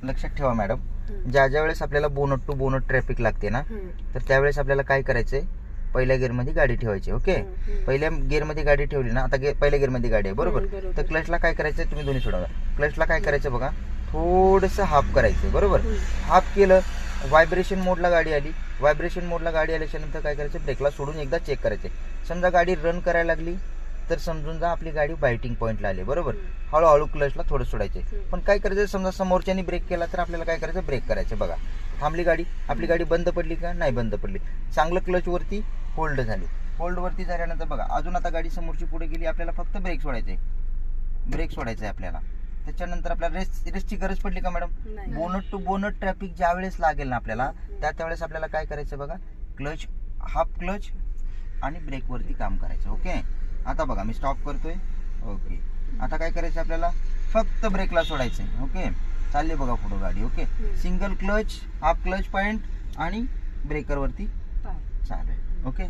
लक्षात ठेवा मॅडम, ज्या वेळेस आपल्याला बोनट टू बोनट ट्रॅफिक लागते ना, तर त्यावेळेस आपल्याला काय करायचंय, पहिल्या गिअरमध्ये गाडी ठेवायची. ओके, पहिल्या गिअरमध्ये गाडी ठेवली ना, आता पहिल्या गिअरमध्ये गाडी आहे बरोबर, तर क्लचला काय करायचं, तुम्ही दोन्ही सोडवा, क्लचला काय करायचं बघा, थोडंसं हाफ करायचं बरोबर. हाफ केलं, व्हायब्रेशन मोडला गाडी आली, व्हायब्रेशन मोडला गाडी आल्याच्या नंतर काय करायचं, ब्रेकला सोडून एकदा चेक करायचे. समजा गाडी रन करायला लागली तर समजून जा आपली गाडी बायटिंग पॉईंटला आली बरोबर. हळूहळू क्लचला थोडं सोडायचे. पण काय करायचं, समजा समोरच्यानी ब्रेक केला तर आपल्याला काय करायचं, ब्रेक करायचं. बघा थांबली गाडी, आपली गाडी बंद पडली का, नाही बंद पडली, चांगलं क्लच वरती होल्ड झाली. होल्ड वरती झाल्यानंतर बघा अजून आता गाडी समोरची पुढे गेली, आपल्याला फक्त ब्रेक सोडायचे, ब्रेक सोडायचं आहे आपल्याला. त्याच्यानंतर आपल्याला रेस्टची गरज पडली का madam, bonnet to bonnet traffic ज्या वेळेस लागेल ना आपल्याला, त्यावेळेस आपल्याला काय करायचं बघा, क्लच, हाफ क्लच आणि ब्रेक वरती काम करायचं. ओके, आता बघा मी स्टॉप करतोय. ओके, आता काय करायचं आपल्याला, फक्त ब्रेकला सोडायचंय. ओके, चालली बघा पुढे गाडी. Okay, single clutch, half clutch point आणि ब्रेकर वरती चालू आहे. ओके.